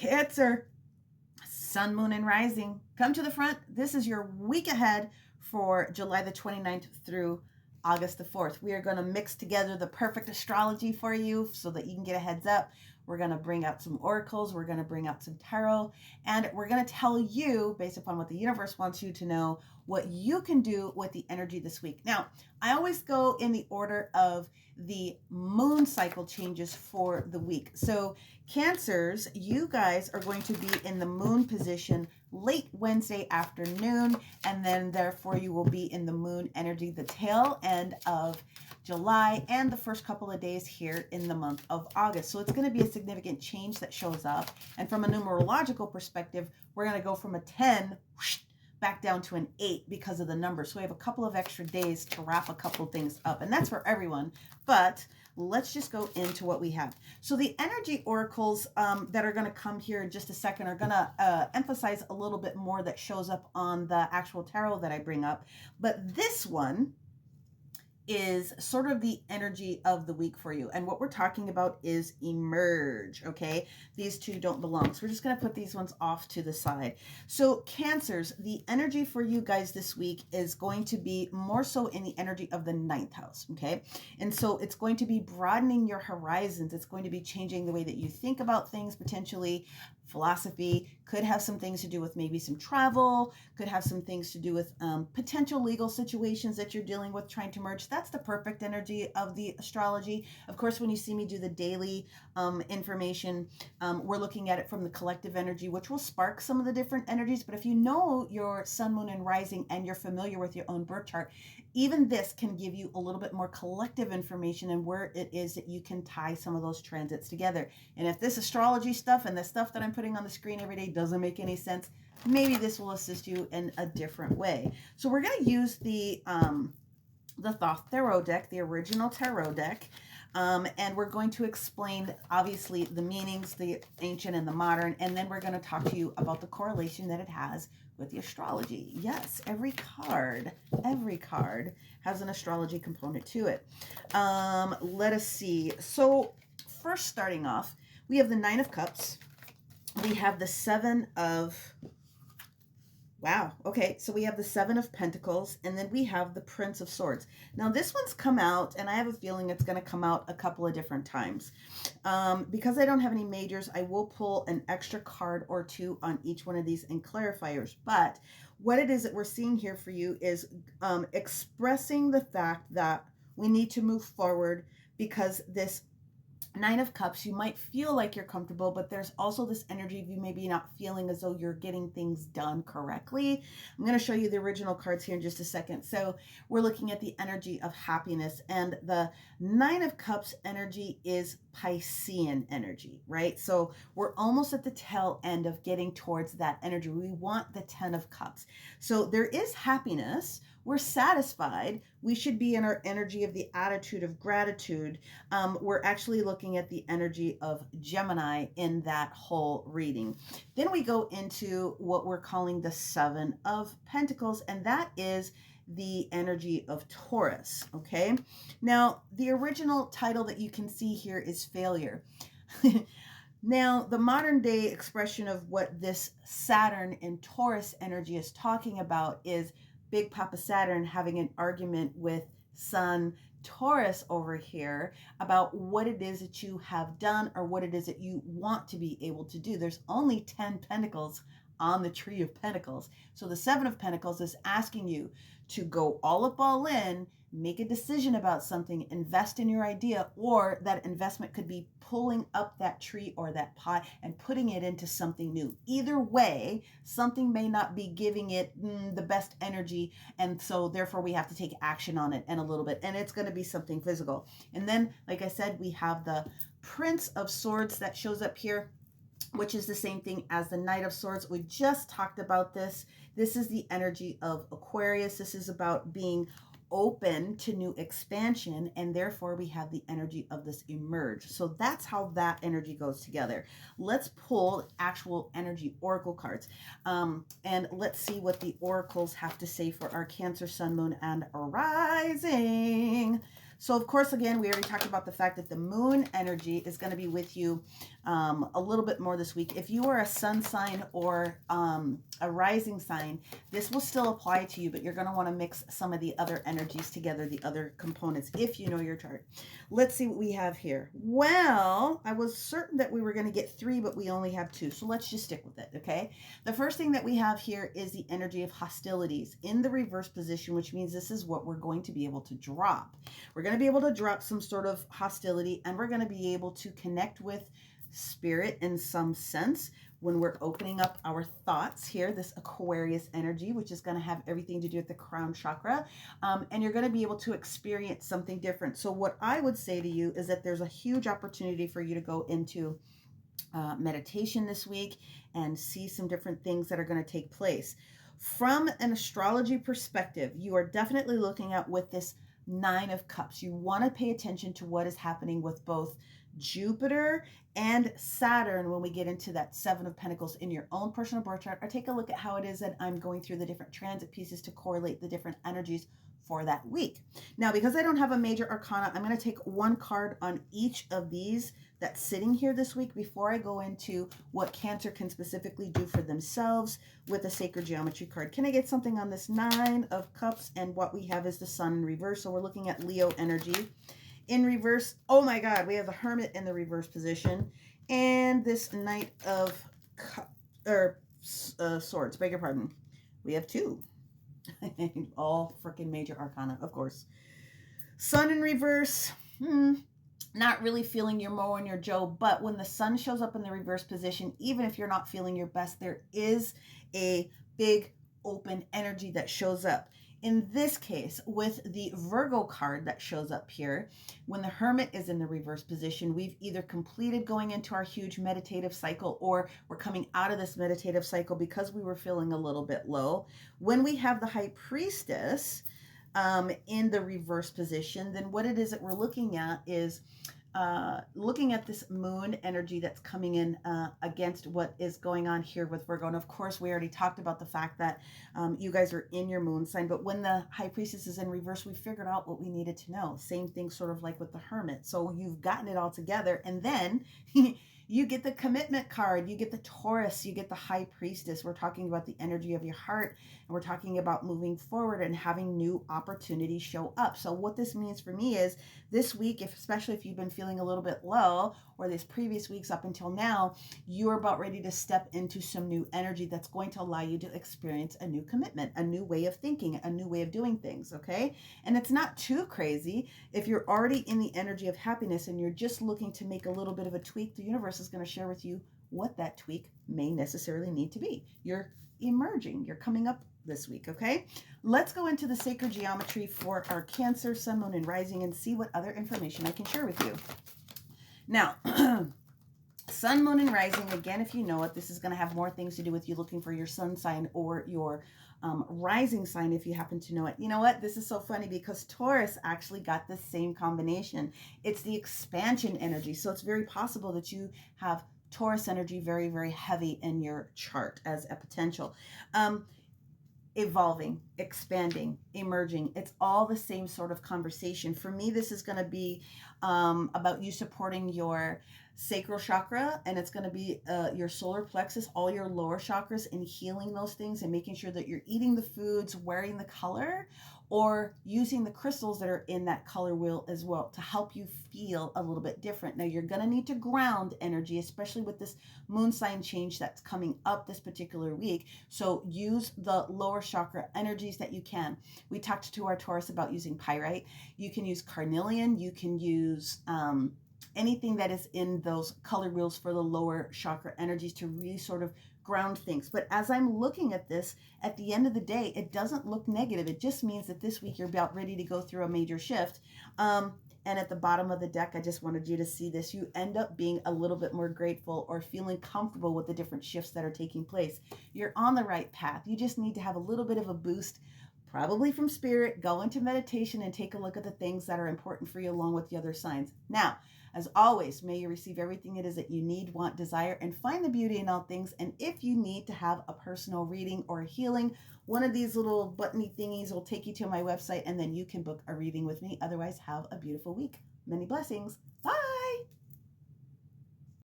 Cancer, sun, moon, and rising. Come to the front. This is your week ahead for July the 29th through August the 4th. We are going to mix together the perfect astrology for you so that you can get a heads up. We're going to bring out some oracles. We're going to bring out some tarot. And we're going to tell you, based upon what the universe wants you to know, what you can do with the energy this week. Now, I always go in the order of the moon cycle changes for the week. So Cancers, you guys are going to be in the moon position late Wednesday afternoon, and then therefore you will be in the moon energy the tail end of July and the first couple of days here in the month of August. So it's going to be a significant change that shows up. And from a numerological perspective, we're going to go from a 10 back down to an 8 because of the number. So we have a couple of extra days to wrap a couple things up, and that's for everyone. But let's just go into what we have. So the energy oracles that are going to come here in just a second are going to emphasize a little bit more that shows up on the actual tarot that I bring up. But this one is sort of the energy of the week for you. And what we're talking about is emerge, okay? These two don't belong. So we're just going to put these ones off to the side. So Cancers, the energy for you guys this week is going to be more so in the energy of the 9th house, okay? And so it's going to be broadening your horizons. It's going to be changing the way that you think about things, potentially. Philosophy could have some things to do with maybe some travel, could have some things to do with potential legal situations that you're dealing with, trying to merge. That's the perfect energy of the astrology. Of course, when you see me do the daily information, we're looking at it from the collective energy, which will spark some of the different energies. But if you know your sun, moon, and rising, and you're familiar with your own birth chart, even this can give you a little bit more collective information and where it is that you can tie some of those transits together. And if this astrology stuff and the stuff that I'm putting on the screen every day doesn't make any sense, maybe this will assist you in a different way. So we're going to use the Thoth Tarot deck, the original tarot deck. And we're going to explain, obviously, the meanings, the ancient and the modern, and then we're going to talk to you about the correlation that it has with the astrology. Yes, every card has an astrology component to it. Let us see. So first, starting off, we have the 9 of Cups. We have the 7 of... Wow. Okay. So we have the 7 of Pentacles, and then we have the Prince of Swords. Now this one's come out, and I have a feeling it's going to come out a couple of different times. Because I don't have any majors, I will pull an extra card or two on each one of these and clarifiers. But what it is that we're seeing here for you is expressing the fact that we need to move forward, because this 9 of Cups, you might feel like you're comfortable, but there's also this energy of you maybe not feeling as though you're getting things done correctly. I'm going to show you the original cards here in just a second. So we're looking at the energy of happiness, and the 9 of Cups energy is Piscean energy, right? So we're almost at the tail end of getting towards that energy. We want the 10 of Cups. So there is happiness. We're satisfied. We should be in our energy of the attitude of gratitude. We're actually looking at the energy of Gemini in that whole reading. Then we go into what we're calling the 7 of Pentacles, and that is the energy of Taurus, okay? Now, the original title that you can see here is Failure. Now, the modern day expression of what this Saturn and Taurus energy is talking about is Big Papa Saturn having an argument with Sun Taurus over here about what it is that you have done or what it is that you want to be able to do. There's only 10 pentacles on the Tree of Pentacles. So the 7 of Pentacles is asking you to go all up, all in, make a decision about something, invest in your idea, or that investment could be pulling up that tree or that pot and putting it into something new. Either way, something may not be giving it the best energy, and so therefore we have to take action on it in a little bit, and it's going to be something physical. And then, like I said, we have the Prince of Swords that shows up here, which is the same thing as the Knight of Swords. We just talked about this. This is the energy of Aquarius. This is about being open to new expansion, and therefore we have the energy of this emerge. So that's how that energy goes together. Let's pull actual energy oracle cards, and let's see what the oracles have to say for our Cancer, Sun, Moon, and Rising. So, of course, again, we already talked about the fact that the moon energy is going to be with you a little bit more this week. If you are a sun sign or a rising sign, this will still apply to you, but you're going to want to mix some of the other energies together, the other components, if you know your chart. Let's see what we have here. Well, I was certain that we were going to get 3, but we only have 2. So let's just stick with it, okay? The first thing that we have here is the energy of hostilities in the reverse position, which means this is what we're going to be able to drop. We're going to be able to drop some sort of hostility, and we're going to be able to connect with spirit in some sense when we're opening up our thoughts here, this Aquarius energy, which is going to have everything to do with the crown chakra, and you're going to be able to experience something different. So what I would say to you is that there's a huge opportunity for you to go into meditation this week and see some different things that are going to take place. From an astrology perspective, you are definitely looking at with this 9 of Cups. You want to pay attention to what is happening with both Jupiter and Saturn when we get into that 7 of Pentacles in your own personal birth chart, or take a look at how it is that I'm going through the different transit pieces to correlate the different energies for that week. Now, because I don't have a major arcana, I'm going to take one card on each of these that's sitting here this week before I go into what Cancer can specifically do for themselves with a sacred geometry card. Can I get something on this 9 of Cups? And what we have is the Sun in reverse. So we're looking at Leo energy. In reverse, oh my God, we have the Hermit in the reverse position. And this Knight of Swords, beg your pardon. We have 2. All freaking major arcana, of course. Sun in reverse. Not really feeling your Mo and your Joe, but when the Sun shows up in the reverse position, even if you're not feeling your best, there is a big open energy that shows up. In this case, with the Virgo card that shows up here, when the Hermit is in the reverse position, we've either completed going into our huge meditative cycle, or we're coming out of this meditative cycle because we were feeling a little bit low. When we have the High Priestess in the reverse position, then what it is that we're looking at is looking at this moon energy that's coming in against what is going on here with Virgo. And of course, we already talked about the fact that you guys are in your moon sign, but when the High Priestess is in reverse, we figured out what we needed to know. Same thing sort of like with the Hermit. So you've gotten it all together, and then you get the Commitment card, you get the Taurus, you get the High Priestess. We're talking about the energy of your heart, and we're talking about moving forward and having new opportunities show up. So what this means for me is this week, especially if you've been feeling a little bit low, or these previous weeks up until now, you're about ready to step into some new energy that's going to allow you to experience a new commitment, a new way of thinking, a new way of doing things, okay? And it's not too crazy. If you're already in the energy of happiness and you're just looking to make a little bit of a tweak, the universe is going to share with you what that tweak may necessarily need to be. You're emerging, you're coming up this week, okay? Let's go into the sacred geometry for our Cancer, Sun, Moon, and Rising and see what other information I can share with you. Now, Sun, Moon, and Rising, again, if you know it, this is going to have more things to do with you looking for your sun sign or your rising sign if you happen to know it. You know what? This is so funny because Taurus actually got the same combination. It's the expansion energy. So it's very possible that you have Taurus energy very, very heavy in your chart as a potential. Evolving, expanding, emerging. It's all the same sort of conversation. For me, this is going to be about you supporting your sacral chakra, and it's going to be your solar plexus, all your lower chakras, and healing those things and making sure that you're eating the foods, wearing the color, or using the crystals that are in that color wheel as well to help you feel a little bit different. Now, you're going to need to ground energy, especially with this moon sign change that's coming up this particular week. So use the lower chakra energies that you can. We talked to our Taurus about using pyrite. You can use carnelian. You can use anything that is in those color wheels for the lower chakra energies to really sort of ground things. But as I'm looking at this, at the end of the day, it doesn't look negative. It just means that this week you're about ready to go through a major shift. And at the bottom of the deck, I just wanted you to see this. You end up being a little bit more grateful or feeling comfortable with the different shifts that are taking place. You're on the right path. You just need to have a little bit of a boost, probably from spirit. Go into meditation and take a look at the things that are important for you along with the other signs. Now, As always, may you receive everything it is that you need, want, desire, and find the beauty in all things. And if you need to have a personal reading or healing, one of these little buttony thingies will take you to my website, and then you can book a reading with me. Otherwise, have a beautiful week. Many blessings. Bye.